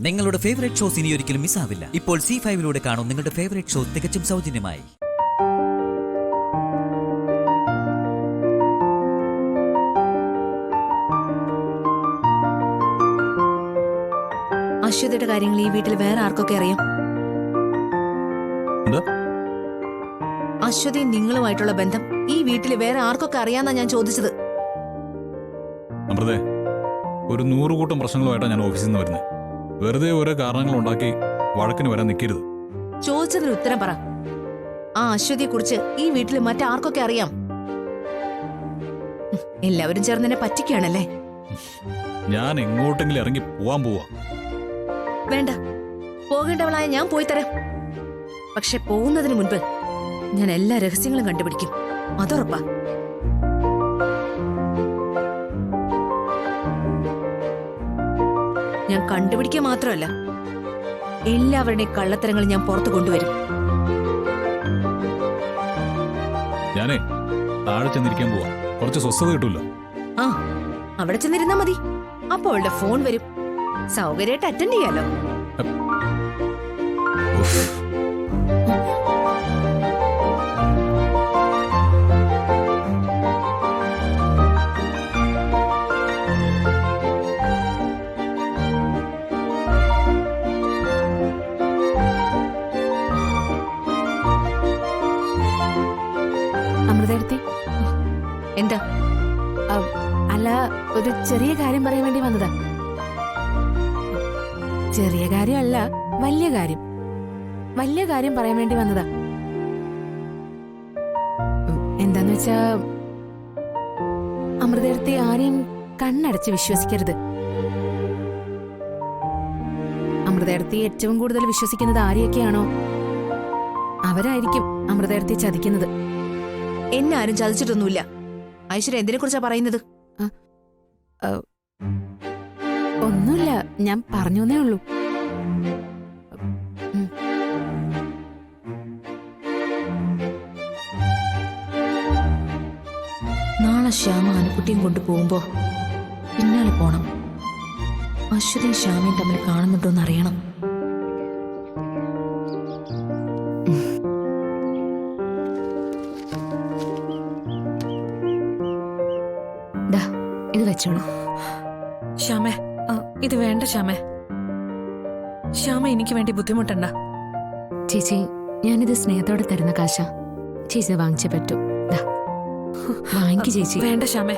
നിങ്ങളുടെ favourite shows ഇനി ഒരിക്കലും മിസ്സാവില്ല. ഇപ്പോൾ C5 കാണും നിങ്ങളുടെ ഫേവറേറ്റ് ഷോ തികച്ചും സൗജന്യമായി. അശ്വതിയുടെ കാര്യങ്ങൾ ഈ വീട്ടിൽ വേറെ ആർക്കൊക്കെ അറിയാം? അശ്വതി നിങ്ങളുമായിട്ടുള്ള ബന്ധം ഈ വീട്ടിൽ വേറെ ആർക്കൊക്കെ അറിയാന്നാ ഞാൻ ചോദിച്ചത്. അമൃതേ, ഒരു 100 കൂട്ടം പ്രശ്നങ്ങളുമായിട്ടാണ് ഞാൻ ഓഫീസിൽ നിന്ന് വരുന്നത്. വെറുതെ ഓരോ കാരണങ്ങൾ ഉണ്ടാക്കി വഴക്കിന് വരാൻ നിൽക്കരുത്. ചോദിച്ചതിന് ഉത്തരം പറ. ആ അശ്വതിയെ കുറിച്ച് ഈ വീട്ടിൽ മറ്റാർക്കൊക്കെ അറിയാം? എല്ലാവരും ചേർന്ന് എന്നെ പറ്റിക്കുകയാണല്ലേ? ഞാൻ എങ്ങോട്ടെങ്കിലും ഇറങ്ങി പോവാൻ പോവാ. വേണ്ട, പോകേണ്ടവളായ ഞാൻ പോയി തരാം. പക്ഷെ പോകുന്നതിന് മുൻപ് ഞാൻ എല്ലാ രഹസ്യങ്ങളും കണ്ടുപിടിക്കും, അതുറപ്പാ. ഞാൻ കണ്ടുപിടിക്കുക മാത്രമല്ല, എല്ലാവരുടെയും കള്ളത്തരങ്ങൾ ഞാൻ പുറത്തു കൊണ്ടുവരും. ഞാനേ താഴെ ചെന്നിരിക്കാൻ പോവാ. കുറച്ച് സ്വസ്ഥത കിട്ടൂല്ലോ. ആ, അവിടെ ചെന്നിരുന്നാ മതി. അപ്പോൾ അവളുടെ ഫോൺ വരും, സൗകര്യമായിട്ട് അറ്റൻഡ് ചെയ്യാലോ. അമൃതേടത്തി, എന്താ? അല്ല, ഒരു ചെറിയ കാര്യം പറയാൻ വേണ്ടി വന്നതാ. ചെറിയ കാര്യമല്ല, വലിയ കാര്യം. വലിയ കാര്യം പറയാൻ വേണ്ടി വന്നതാ. എന്താന്ന് വെച്ചാ, അമൃതേടത്തി ആരെയും കണ്ണടച്ച് വിശ്വസിക്കരുത്. അമൃതേടത്തി ഏറ്റവും കൂടുതൽ വിശ്വസിക്കുന്നത് ആരെയൊക്കെയാണോ അവരായിരിക്കും അമൃതേടത്തി ചതിക്കുന്നത്. എന്നെ ആരും ചതിച്ചിട്ടൊന്നുമില്ല. ഐശ്വര്യ എന്തിനെ കുറിച്ചാ പറയുന്നത്? ഒന്നുമില്ല, ഞാൻ പറഞ്ഞേ ഉള്ളൂ. നാളെ ശ്യാമ അനുക്കുട്ടിയും കൊണ്ടുപോകുമ്പോ പിന്നാലെ പോണം. അശ്വതിയും ശ്യാമയും തമ്മിൽ കാണുന്നുണ്ടോന്ന് അറിയണം. ഇത് വെച്ചോളൂ. ശ്യാമേ, ഇത് വേണ്ട ശ്യാമേ. ശ്യാമ എനിക്ക് വേണ്ടി ബുദ്ധിമുട്ടണ്ട. ചേച്ചി, ഞാനിത് സ്നേഹത്തോടെ തരുന്ന കാശ. ചേച്ചി വാങ്ങിച്ചേ പറ്റൂ. വാങ്ങിക്ക് ചേച്ചി. വേണ്ട ശ്യാമേ,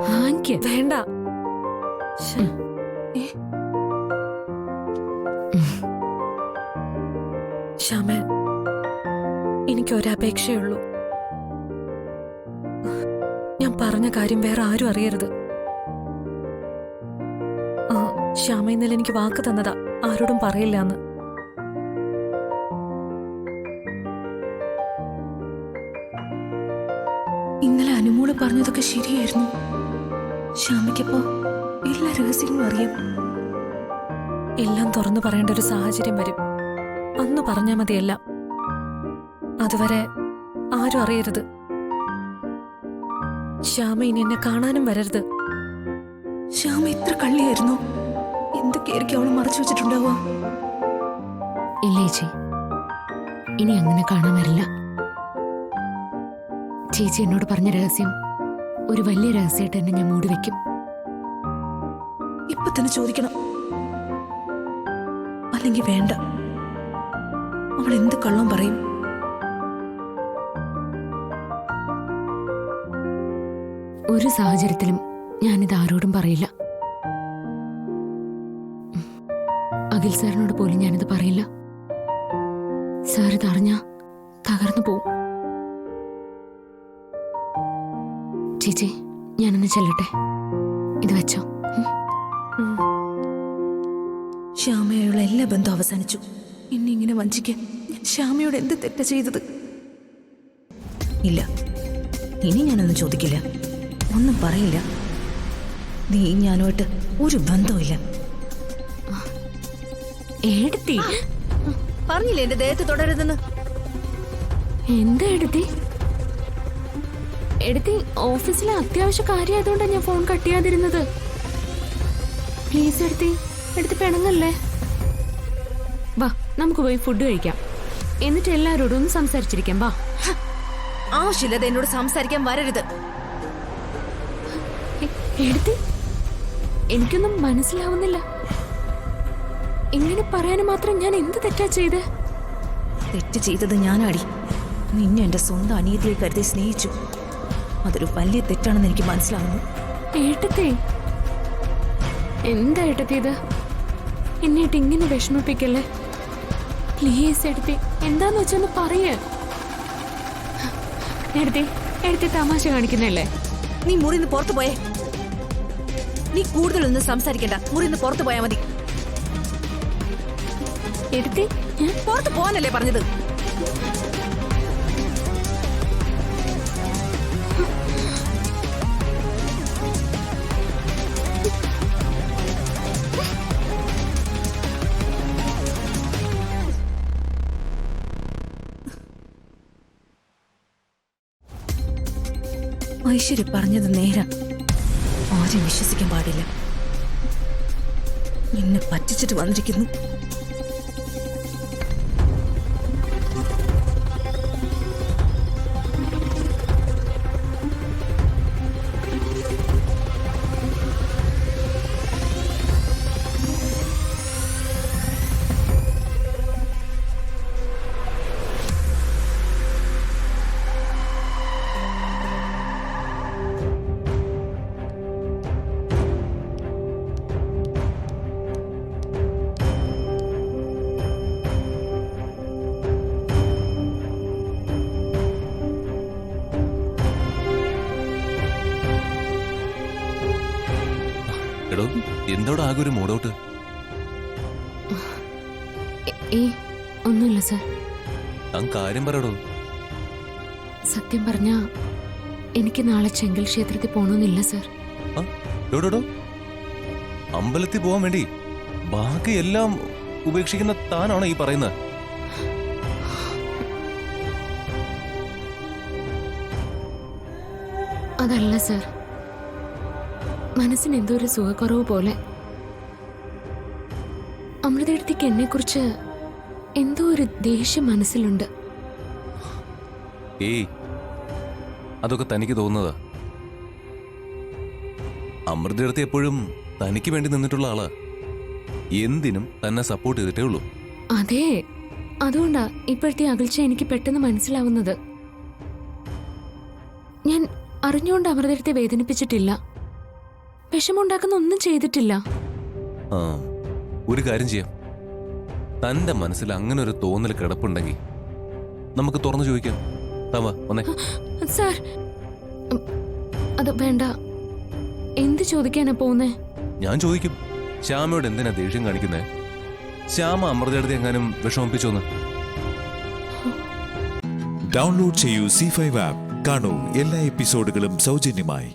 വാങ്ങിക്ക്. വേണ്ട. ശ്യാമേ, എനിക്ക് ഒരപേക്ഷയുള്ളൂ. ഞാൻ പറഞ്ഞ കാര്യം വേറെ ആരും അറിയരുത്. ശ്യാമ ഇന്നലെ എനിക്ക് വാക്ക് തന്നതാ, ആരോടും പറയില്ല എന്ന്. ഇന്നലെ അനുമോള് പറഞ്ഞതൊക്കെ ശരിയായിരുന്നു. ശ്യാമയ്ക്കപ്പോ എല്ലാ രഹസ്യങ്ങളും അറിയാം. എല്ലാം തുറന്നു പറയേണ്ട ഒരു സാഹചര്യം വരും. അന്ന് പറഞ്ഞാ മതിയല്ല. അതുവരെ ആരും അറിയരുത്. ശ്യാമ ഇനി എന്നെ കാണാനും വരരുത്. ശ്യാമ ഇത്ര കള്ളിയായിരുന്നു. എന്തൊക്കെയായിരിക്കും അവള് മറച്ചു വെച്ചിട്ടുണ്ടാവുക? ഇല്ല ചേച്ചി, ഇനി അങ്ങനെ കാണാൻ വരില്ല. ചേച്ചി എന്നോട് പറഞ്ഞ രഹസ്യം ഒരു വലിയ രഹസ്യമായിട്ട് എന്നെ ഞാൻ മൂടി വെക്കും. ഇപ്പൊ തന്നെ ചോദിക്കണം, അല്ലെങ്കിൽ വേണ്ട. അവൾ എന്ത് കള്ളം പറയും? ഒരു സാഹചര്യത്തിലും ഞാനിത് ആരോടും പറയില്ല. അഖിൽ സാറിനോട് പോലും ഞാനിത് പറയില്ല. സാർ ഇത് അറിഞ്ഞാ തകർന്നു പോവും. ചേച്ചി, ഞാനൊന്ന് ചെല്ലട്ടെ. ഇത് വെച്ചോ. ശ്യാമയുള്ള എല്ലാ ബന്ധവും അവസാനിച്ചു. എന്നെ ഇങ്ങനെ വഞ്ചിക്കാൻ ഞാൻ ശ്യാമയോട് എന്ത് തെറ്റാ ചെയ്തത്? ഇല്ല, ഇനി ഞാനൊന്നും ചോദിക്കില്ല, ഒന്നും പറയില്ല. നീ ഞാനുമായിട്ട് ഒരു ബന്ധവുമില്ല. എടുത്തി പറഞ്ഞില്ലേ എന്റെ ദേഹത്ത് തുടരുതെന്ന്? എന്താ എടുത്തി? എടുത്തി ഓഫീസിലെ അത്യാവശ്യ കാര്യമായതുകൊണ്ടാണ് ഞാൻ ഫോൺ കട്ട് ചെയ്യാതിരുന്നത്. പ്ലീസ് എടുത്ത് പിണങ്ങല്ലേ. വാ നമുക്ക് പോയി ഫുഡ് കഴിക്കാം, എന്നിട്ട് എല്ലാവരോടും ഒന്ന് സംസാരിച്ചിരിക്കാം. വാ. ആവശ്യമില്ലാതെ എന്നോട് സംസാരിക്കാൻ വരരുത്. എടുത്തി, എനിക്കൊന്നും മനസ്സിലാവുന്നില്ല. ഇങ്ങനെ പറയാൻ മാത്രം ഞാൻ എന്ത് തെറ്റാ ചെയ്ത്? തെറ്റ് ചെയ്തത് ഞാനാടി. നിന്നെ എന്റെ സ്വന്തം അനിയത്തിയെ കരുതി സ്നേഹിച്ചു. അതൊരു വലിയ തെറ്റാണെന്ന് എനിക്ക് മനസ്സിലാവുന്നു. ഏട്ടത്തെ, എന്താ ഏട്ടത്തി ഇത്? എന്നിട്ട് ഇങ്ങനെ വിഷമിപ്പിക്കല്ലേ പ്ലീസ്. എടുത്തി, എന്താന്ന് വെച്ചൊന്ന് പറയേ. എടുത്തി തമാശ കാണിക്കുന്നല്ലേ? നീ മുറിന്ന് പുറത്തു പോയേ. നീ കൂടുതലൊന്നും സംസാരിക്കണ്ട. മുറിന്ന് പുറത്തു പോയാ മതി. എടുത്തി, പുറത്തു പോവാനല്ലേ പറഞ്ഞത്? ഐശ്വര്യ പറഞ്ഞത് നേരാ. ആരും വിശ്വസിക്കാൻ പാടില്ല. എന്നെ പറ്റിച്ചിട്ട് വന്നിരിക്കുന്നു. എടോ, എന്തോടെ ആകെ ഒരു മൂടൗട്ട്? ഒന്നുമില്ല സാർ. താൻ കാര്യം പറയടോ. സത്യം പറഞ്ഞ എനിക്ക് നാളെ ചെങ്കൽ ക്ഷേത്രത്തിൽ പോകണമെന്നില്ല സാർ. എവിടെടോ? അമ്പലത്തിൽ പോവാൻ വേണ്ടി ബാക്കി എല്ലാം ഉപേക്ഷിക്കുന്ന താനാണോ ഈ പറയുന്നത്? അതല്ല സാർ, മനസ്സിന് എന്തോ ഒരു സുഖക്കുറവ് പോലെ. അമൃതേടത്തേക്ക് എന്നെ കുറിച്ച് എന്തോ ഒരു ദേഷ്യം മനസ്സിലുണ്ട്. ഏയ്, അതൊക്കെ തനിക്ക് തോന്നുന്നതാ. അമൃതേടത്തി എപ്പോഴും തനിക്ക് വേണ്ടി നിന്നിട്ടുള്ള ആളാ. എന്തിനും തന്നെ സപ്പോർട്ട് ചെയ്തിട്ടേ ഉള്ളൂ. അതെ, അതുകൊണ്ടാ ഇപ്പോഴത്തെ അകൽച്ച എനിക്ക് പെട്ടെന്ന് മനസ്സിലാവുന്നത്. ഞാൻ അറിഞ്ഞുകൊണ്ട് അമൃതേടത്തെ വേദനിപ്പിച്ചിട്ടില്ല, വിഷമുണ്ടാക്കുന്ന ഒന്നും ചെയ്തിട്ടില്ല. ആ, ഒരു കാര്യം ചെയ്യാം. തന്റെ മനസ്സിൽ അങ്ങനെ ഒരു തോന്നൽ കിടപ്പുണ്ടെങ്കിൽ നമുക്ക് തുറന്നു ചോദിക്കാം. താവാ വന്നേ. സാർ, അത് വേണ്ട. എന്ത് ചോദിക്കാനാ പോകുന്നേ? ഞാൻ ചോദിക്കും, ശ്യാമയോട് എന്തിനാ ദേഷ്യം കാണിക്കുന്നേ? ശ്യാമ അമൃതയുടെ എങ്ങാനും വിഷമിപ്പിച്ചോന്ന്. ഡൗൺലോഡ് ചെയ്യൂ C5 ആപ്പ്. കാണൂ എല്ലാ എപ്പിസോഡുകളും സൗജന്യമായി.